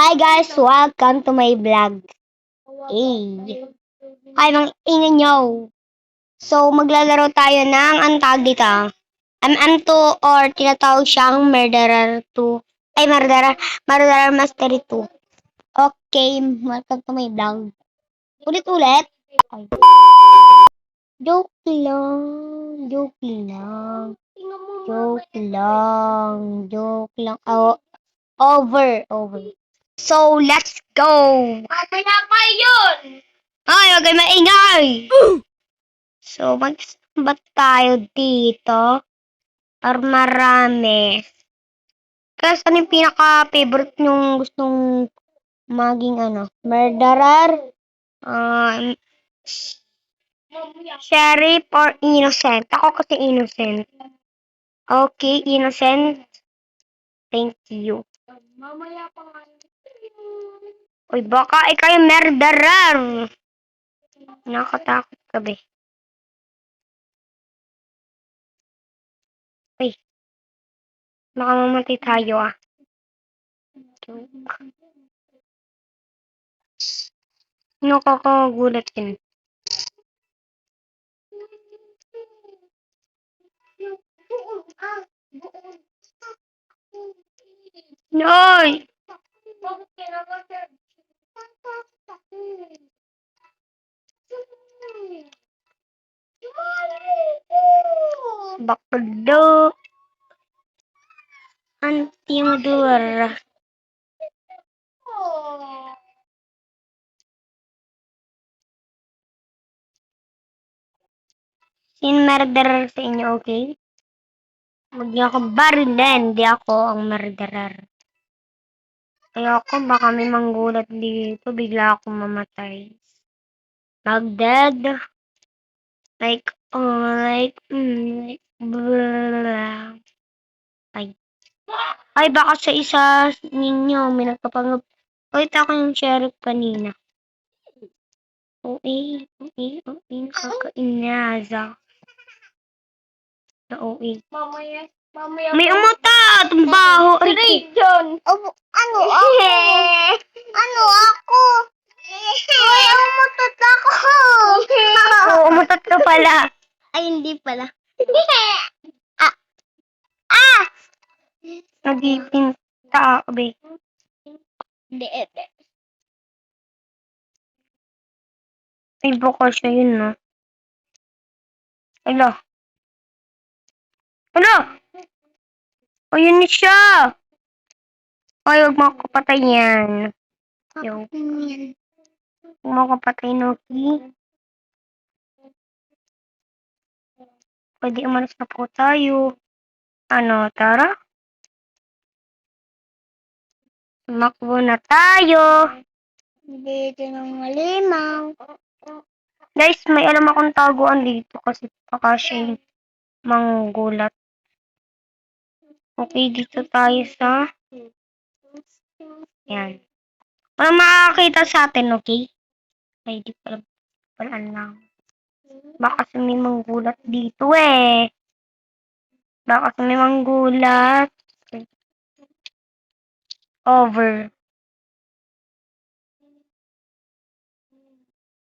Hi guys, welcome to my vlog. Hey. Hi mga ingin nyo. So maglalaro tayo ng tawag dito. MM2 or tinatawag siyang Murderer 2. Ay, Murderer Mastery 2. Okay, welcome to my vlog. Ulit-ulit. Ay. Joke lang. Joke lang. Joke lang. Joke lang. Oh, over. So, let's go! Pinapay yun! Ay, wag kayo maingay! So, mag-ba't tayo dito? Or marami? Kasi ano yung pinaka-favorite nyong gustong maging murderer? Sheriff or innocent? Ako kasi innocent. Okay, innocent. Thank you. Mamaya pa nga. Uy, baka ikaw yung murderer! Nakatakot ka ba? Uy, baka mamatay tayo Nakakagulat yun. Noy! Bakdo. Anti-madura. Sin murderer sa inyo, okay? Huwag niyo ako barilin. Hindi ako ang murderer. Ayoko, baka may manggulat dito. Bigla akong mamatay. Mag-dead. Like, blah. Ay, baka sa isa ninyo may nagpapangap. Wait, ako yung sheriff kanina. OA, kakainaza. Na OA. Mamaya May umata! Tumbaho! Ay, John! Ano ako? Ano ako? Ay, umutot ako! Oo, umutot ka pala. Ay, hindi pala. Nagipinta ako, be. Hindi. Ay, baka siya yun, no? Ala. Ayun na siya! Ay, huwag mo ako patay yan. Huwag mo ako patay, Noki. Pwede umalis na po tayo. Tara? Tumakbo na tayo. Dito ng malimaw. Guys, may alam akong taguan dito kasi baka siya yung manggulat. Okay, dito tayo sa... Yan. Walang makakakita sa atin, okay? Ay, di pala lang. Baka kasi may manggulat dito eh. Baka kasi may manggulat. Over.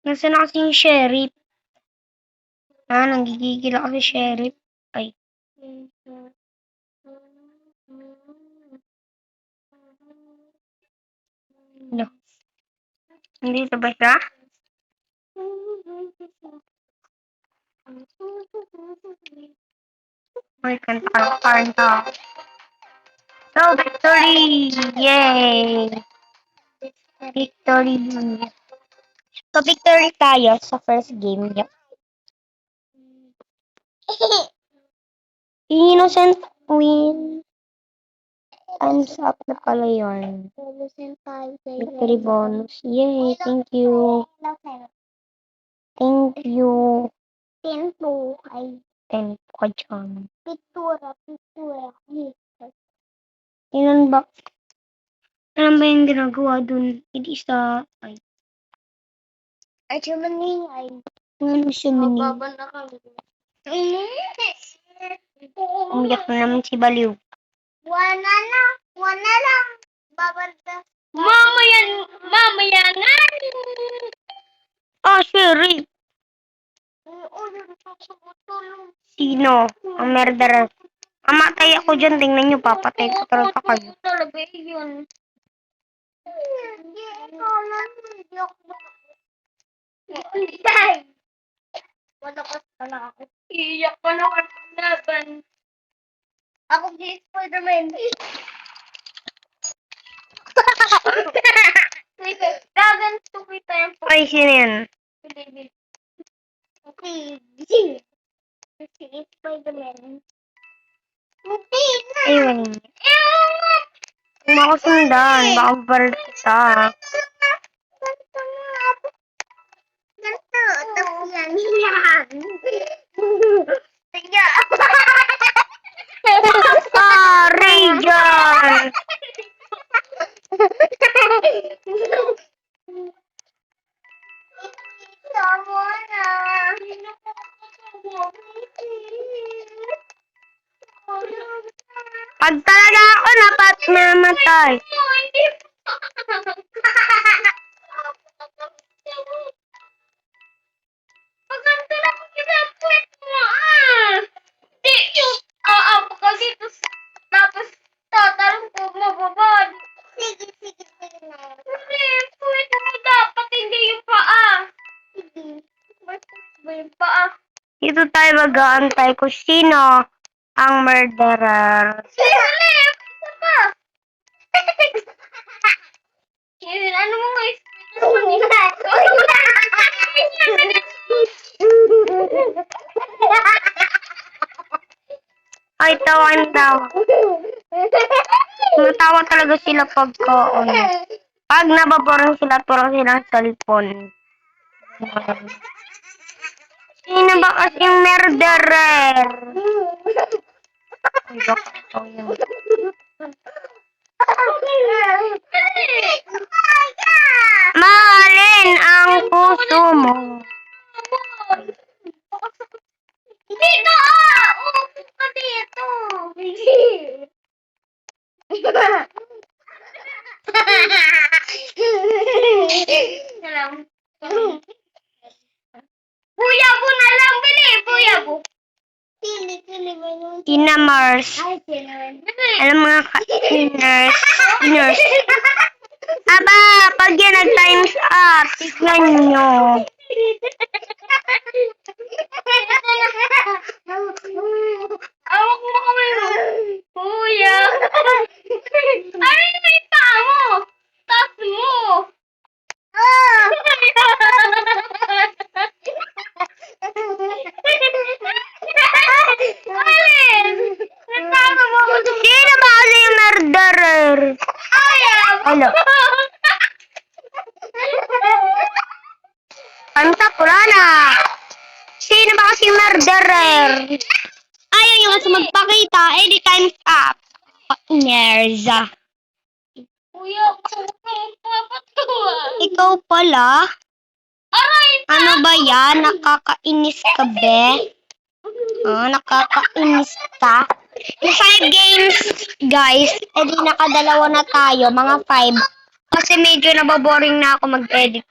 Nasaan na kasi yung sheriff? Nanggigigil ako si sheriff. Ay. No. Nandito ba siya? Ay, kanta. So, victory! Yay! Victory! So, victory tayo sa first game. Yep. Innocent win. Time's up na pala yun. Victory bonus. Yay! Thank you. Thank you. 10 po ay 10 ka dyan. Pitura. Ilan ba? Ano ba yung ginagawa dun? Hindi sa... Ay. Ay, siya ay. Ano siya mani? Mababa na kami. Umiyak na naman si Baliw. Wala na lang. Babanda. Mamaya na. Oh, Sherry. Sino? Ang murderer. Mamatay ako dyan. Tingnan nyo, papatay ko talaga kayo. Talaga yun. Malakas pala ako. Iyak pa na ako laban. Ako si Spider-Man. Gaganto kita yung Ay, sino yan? Si Spider-Man. Hindi na. Ayun. Huwag mo ako sundan. Baka baril kita. Ganto nga. Ganto. Tapos yan. Sige. Sorry dyan. Tama na. Pag talaga ako dapat mamatay. Maganda na kung kinapwet mo, ah! Di, yung aap ka dito, tapos tatalong ko mababad. Sige na. Hindi, pwede mo dapat, hindi yung paa. Sige. Basta ba yung paa? Dito tayo mag-aantay kung sino ang murderer. Philip! Isa pa! Yun, ano mo nga Ay, tawan daw. Natawa talaga sila pag nababorong sila, turang silang cellphone. Sino ba kasing murderer? Ay, baka ikaw yan. Mahalin ang puso mo. Dito ah! Upo ka dito! Buyabo na lang, bili! Buyabo! Pili mo yung... Tina Mars. Ay, sino? Alam mga ka-iners. Iners. Aba, pag yan nag-times up, tignan nyo. Awak mo kami mo. Kuya. Ano yung may paa mo? Taas mo. Alin? Nagtama mo ako doon. Sino ba kasi yung murderer? Ayaw. Ano? Panta, pula na. Sino ba kasi yung murderer? Ayaw nyo kasi magpakita. Any time's up. Nerza. Kuya, papatuwa. Ikaw pala? Aray! Ano ba yan? Nakakainis ka, be? Nakakainis ka? Yung 5 games, guys, edi nakadalawa na tayo, mga 5. Kasi medyo nababoring na ako mag-edit.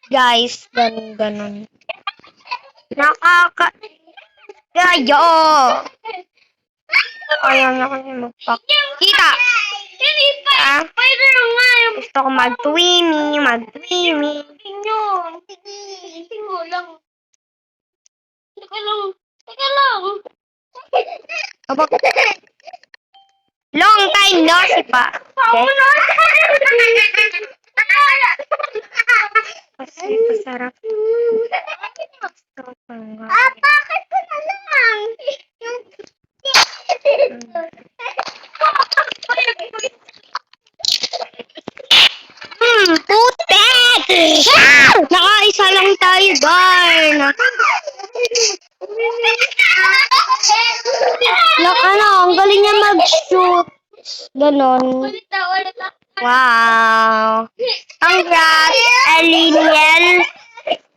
Guys, ganun. Gayo! Ayaw na kasi magpakita. Hindi pa. Ah? Pwede na nga yung Gusto ko mag-twimmy. inyo. Sige. Tingo lang. Teka lang. Long time no si pa. Ako na. Kasi masarap. Bakit ko na lang? Putek! Nakaisa lang tayo, darn. Ang galing niya mag-shoot. Ganon. Ulit na. Wow. Congrats, Eliniel.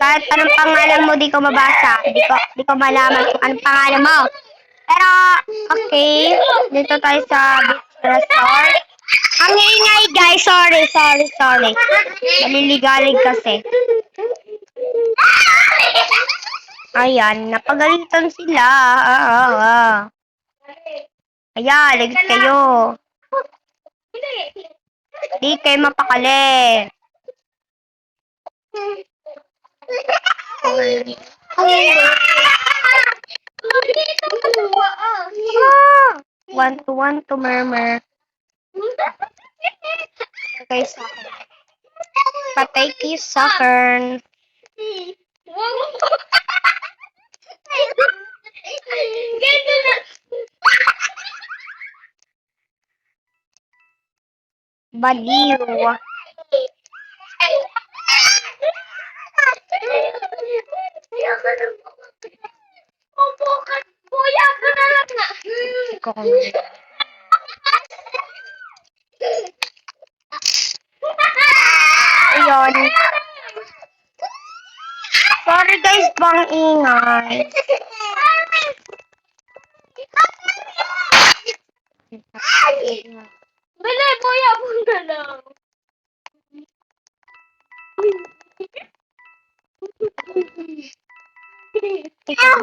Kahit anong pangalan mo, di ko mabasa. Di ko malaman kung anong pangalan mo. Pero, okay. Dito tayo sa beach resort. Ang ingay, guys. Sorry. Maliligalig kasi. Ayan, napagalitan sila. Ayan, ligit kayo. Di kayo mapakali. Want to murmur. Okay, sa akin. Patay kayo sa akin. Ganito na. Baliw. Kuya, ka na lang na. Ikaw ko Ayun. Sorry guys, bang ingay. Bili, kuya, punta lang. Ikaw.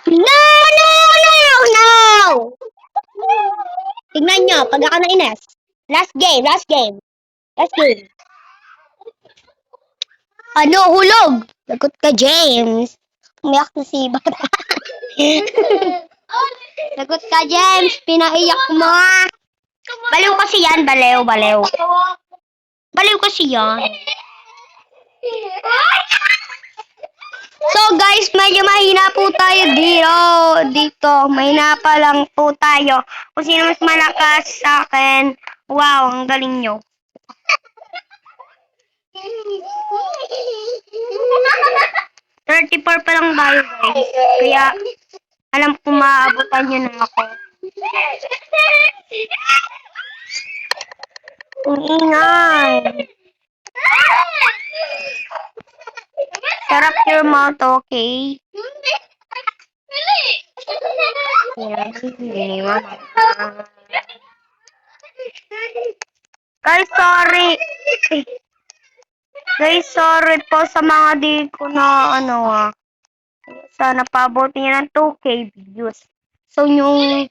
No! Tignan nyo, pag ako na ines. Last game. Ano, hulog? Lagot ka, James. Umiyak na si Bata. Lagot ka, James. Pinaiyak mo. Baliw kasi yan, baliw. Baliw kasi yan. So guys, medyo mahina po tayo dito. Mahina pa lang po tayo. Kung sino mas malakas sa akin, wow, ang galing nyo. 34 pa lang tayo guys. Kaya alam ko maaabutan nyo na ako. Ang ingay. Sarap your mouth, okay? Yan, hindi naman. Guys, sorry. Guys, sorry po sa mga di ko na sana pabuti niya ng 2K views. So, yung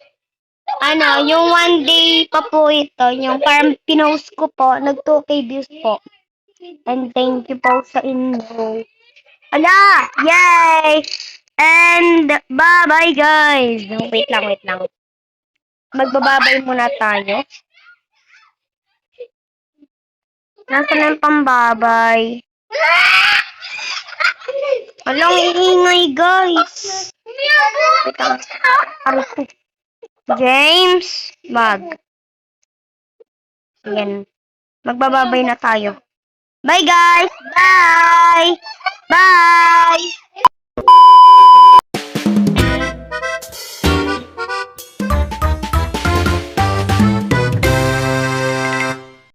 one day pa po ito, yung parang pinost ko po, nag 2K views po. And thank you po sa inyo. Ala! Yay! And bye-bye guys! Wait lang. Magbababay muna tayo. Nasaan na yung pambabay? Alang iingay guys. Wait lang. Aray. James! Ayan. Magbababay na tayo. Bye guys! Bye!